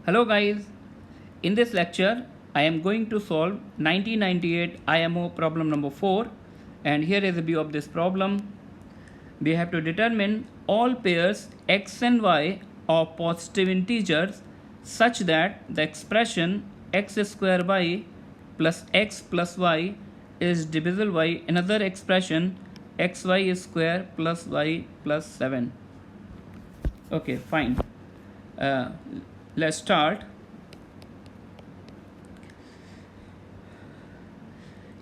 Hello guys, in this lecture I am going to solve 1998 IMO problem number 4, and here is a view of this problem. We have to determine all pairs x and y of positive integers such that the expression x square y plus y is divisible by another expression xy square plus y plus 7. Okay, fine. Uh, let's start.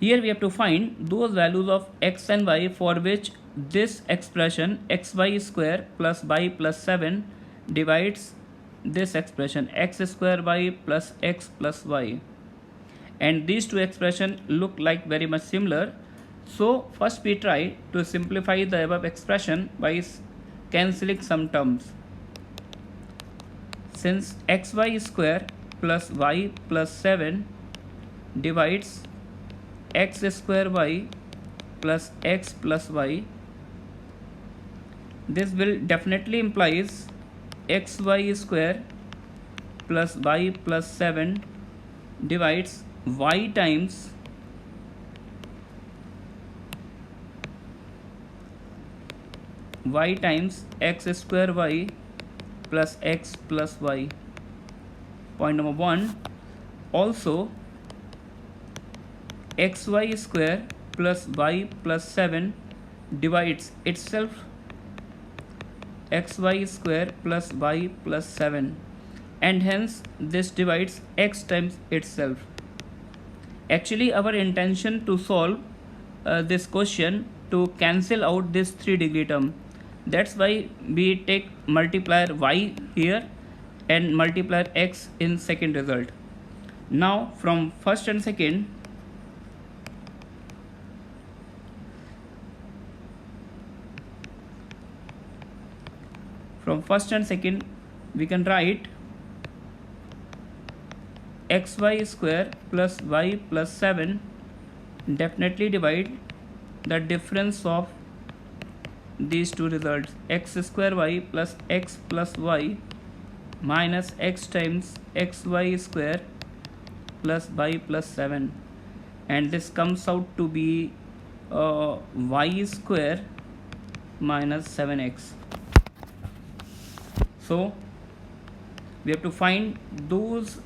Here we have to find those values of x and y for which this expression xy square plus y plus 7 divides this expression x square y plus x plus y. And these two expressions look like very much similar. So first we try to simplify the above expression by cancelling some terms. Since xy square plus y plus 7 divides x square y plus x plus y, this will definitely implies xy square plus y plus 7 divides y times x square y plus x plus y. Point number 1. Also xy square plus y plus 7 divides itself xy square plus y plus 7, and hence this divides x times itself. Actually our intention to solve this question to cancel out this 3-degree term. That's why we take multiplier y here and multiplier x in second result. Now from first and second, we can write xy square plus y plus 7 definitely divide the difference of these two results, x square y plus x plus y minus x times xy square plus y plus 7, and this comes out to be y square minus 7x. So we have to find those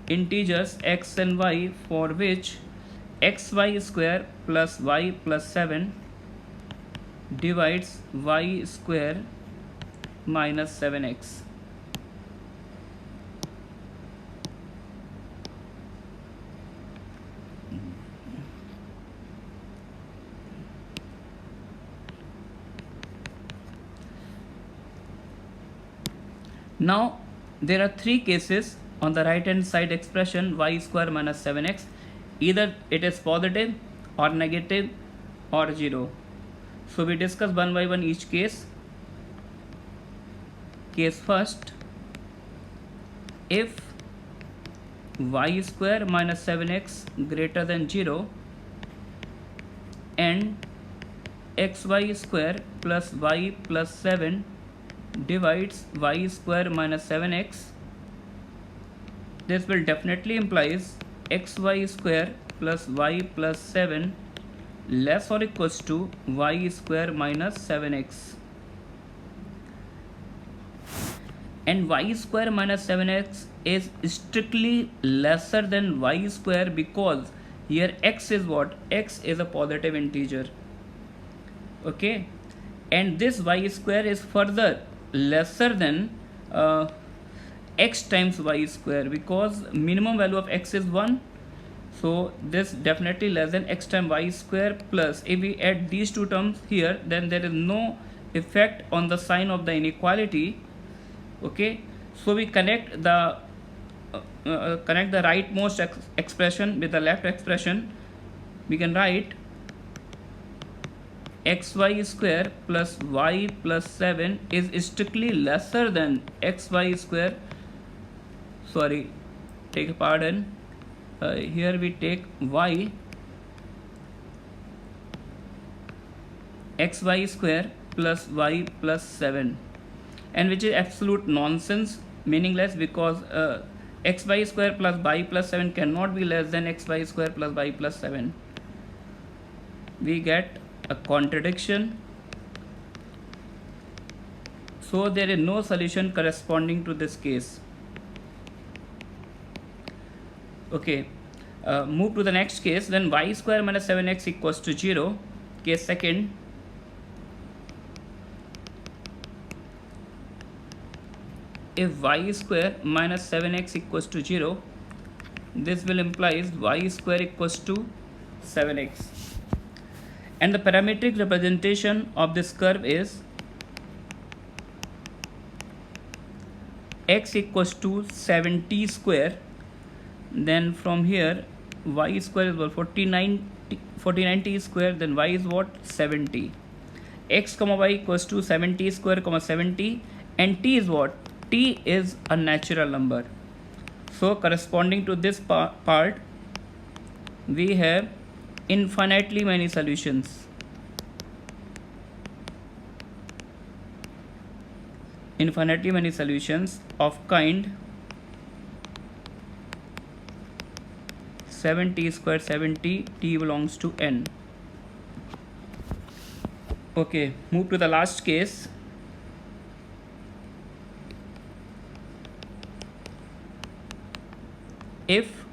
integers x and y for which xy square plus y plus 7 divides y square minus 7x. Now there are three cases on the right hand side expression y square minus 7x. Either it is positive or negative or 0. So we discuss one by one each case. Case first, if y square minus 7x greater than 0 and xy square plus y plus 7 divides y square minus 7x, this will definitely implies xy square plus y plus 7 less or equals to y square minus 7x. And y square minus 7x is strictly lesser than y square because here x is what? X is a positive integer. Okay, and this y square is further lesser than x times y square because minimum value of x is 1. So this definitely less than x times y square, plus if we add these two terms here, then there is no effect on the sign of the inequality. Okay, so we connect the rightmost expression with the left expression. We can write xy square plus y plus 7 is strictly lesser than xy square. Sorry, take a pardon. Here we take y xy square plus y plus 7, and which is absolute nonsense meaningless because xy square plus y plus 7 cannot be less than xy square plus y plus 7. We get a contradiction, so there is no solution corresponding to this case. Okay, move to the next case. Then y square minus 7x equals to 0. Case second. If y square minus 7x equals to 0, this will implies y square equals to 7x. And the parametric representation of this curve is x equals to 70 square. Then from here y square is what, 49t square, then y is what, 70. X comma y equals to 70 square comma 70, and t is what, t is a natural number. So corresponding to this part, we have infinitely many solutions. Infinitely many solutions of kind 70 square 70, t belongs to n. Okay, move to the last case. If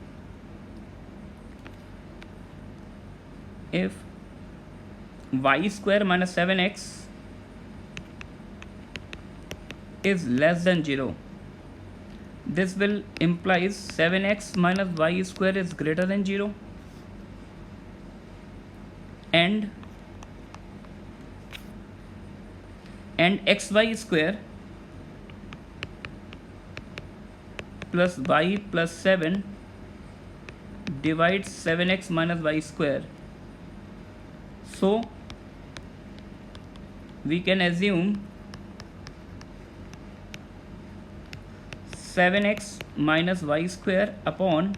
y square minus 7x is less than 0, this will implies 7x minus y square is greater than 0, and xy square plus y plus 7 divides 7x minus y square. So we can assume 7x minus y square upon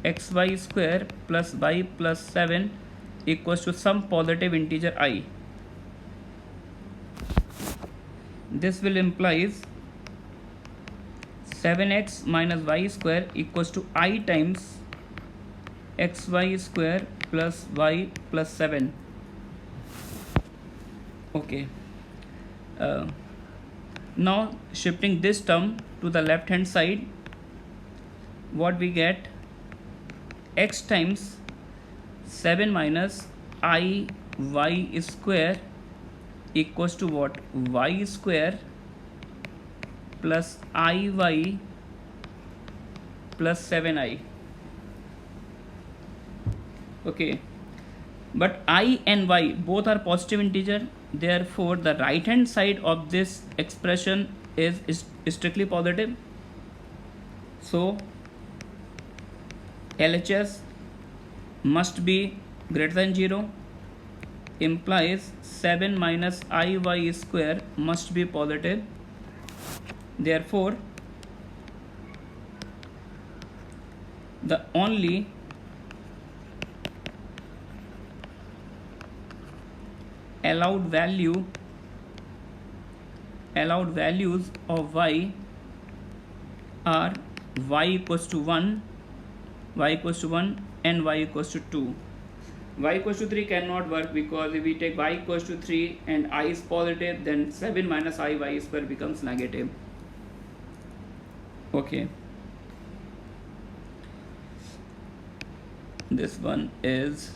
xy square plus y plus 7 equals to some positive integer I. This will implies 7x minus y square equals to I times xy square plus y plus 7. Okay. Now shifting this term to the left hand side, what we get, x times 7 minus I y square equals to what, y square plus iy plus 7i. Okay, but I and y both are positive integer, therefore the right hand side of this expression is strictly positive. So LHS must be greater than 0, implies 7 minus iy square must be positive. Therefore the only allowed values of y are y equals to 1, y equals to 1 and y equals to 2. Y equals to 3 cannot work, because if we take y equals to 3 and I is positive, then 7 minus iy square becomes negative. Okay, this one is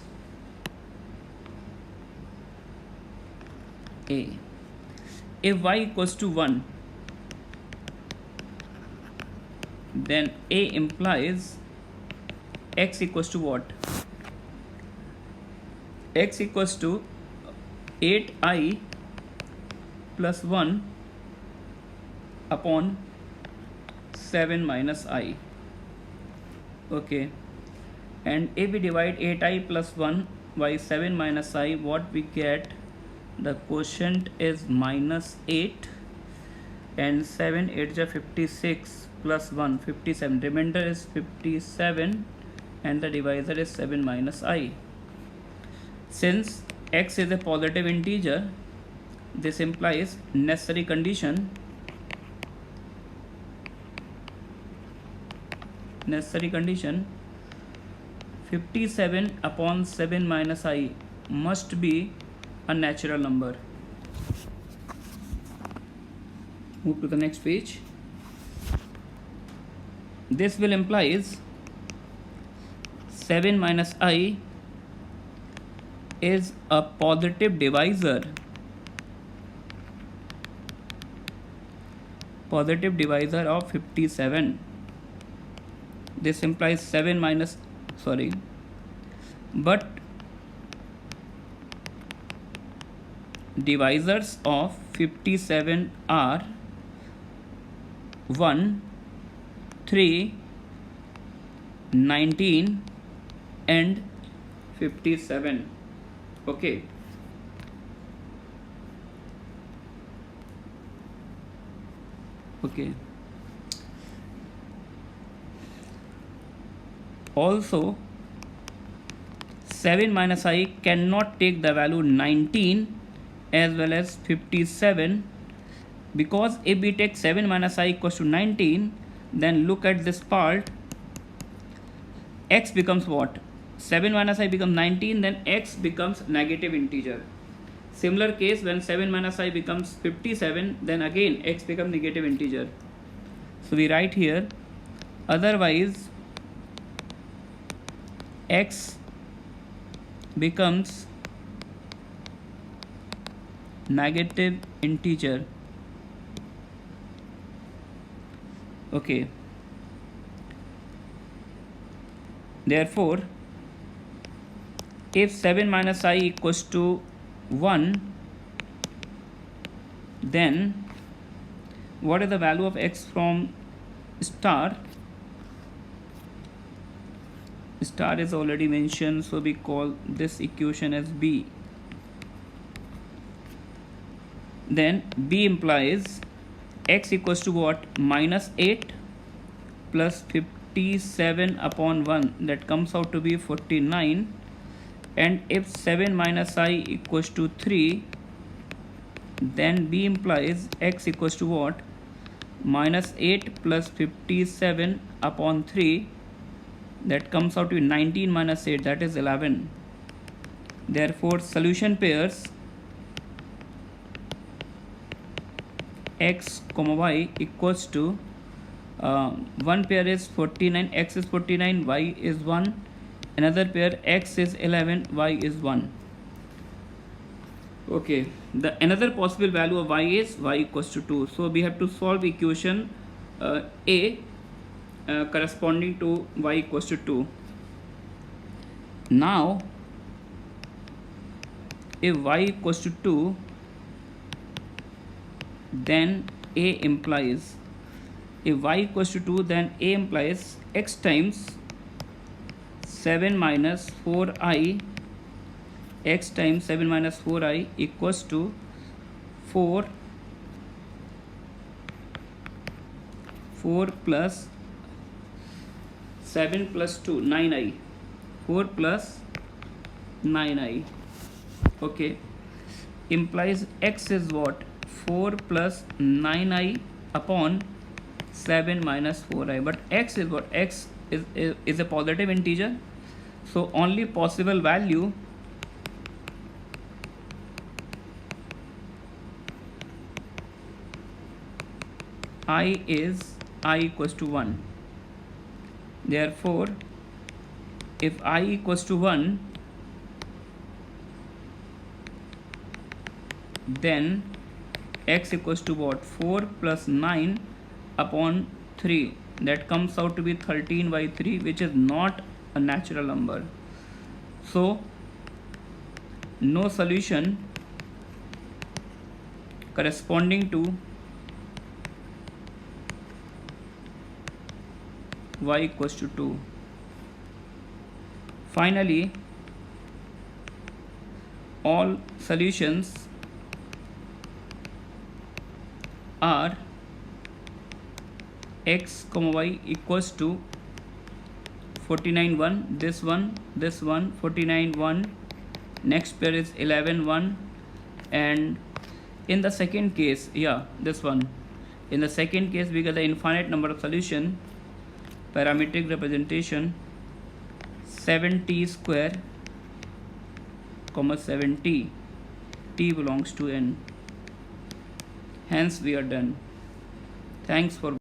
A. If y equals to 1, then A implies x equals to what? X equals to 8i plus 1 upon 7 minus I. Okay, and if we divide 8i plus 1 by 7 minus I, what we get, the quotient is minus 8, and 7 8 is 56 plus 1 57, remainder is 57, and the divisor is 7 minus I. Since x is a positive integer, this implies necessary condition necessary condition, 57 upon 7 minus I must be a natural number. Move to the next page. This will implies 7 minus I is a positive divisor of 57. This implies 7 minus, sorry, but divisors of 57 are 1, 3, 19 and 57. Okay. Okay. Also 7 minus I cannot take the value 19 as well as 57, because if we take 7 minus I equals to 19, then look at this part, x becomes what? 7 minus I becomes 19, then x becomes negative integer. Similar case, when 7 minus I becomes 57, then again x becomes negative integer. So we write here, otherwise x becomes negative integer. Okay. Therefore, if 7 minus I equals to 1, then what is the value of x from star? Star is already mentioned, so we call this equation as B. Then B implies x equals to what? Minus 8 plus 57 upon 1, that comes out to be 49. And if 7 minus I equals to 3, then B implies x equals to what? Minus 8 plus 57 upon 3, that comes out to be 19 minus 8, that is 11. Therefore solution pairs x comma y equals to one pair is 49, x is 49, y is 1. Another pair, x is 11, y is 1. Okay, the another possible value of y is y equals to 2. So we have to solve equation A corresponding to y equals to 2. Now if y equals to 2, then A implies, if y equals to 2, then A implies x times 7 minus 4i, x times 7 minus 4i equals to 4 plus 7 plus 2, 9i, 4 plus 9i. Okay, implies x is what? 4 plus 9i upon 7 minus 4i. But x is what? X is a positive integer, so only possible value I is I equals to 1. Therefore if I equals to 1, then x equals to what? 4 plus 9 upon 3, that comes out to be 13 by 3, which is not a natural number. So no solution corresponding to y equals to 2. Finally, all solutions are x comma y equals to 49 1, this one 49 1, next pair is 11 1, and in the second case, yeah, this one, in the second case we get the infinite number of solution, parametric representation 7t square comma 7t, t belongs to n. Hence we are done. Thanks for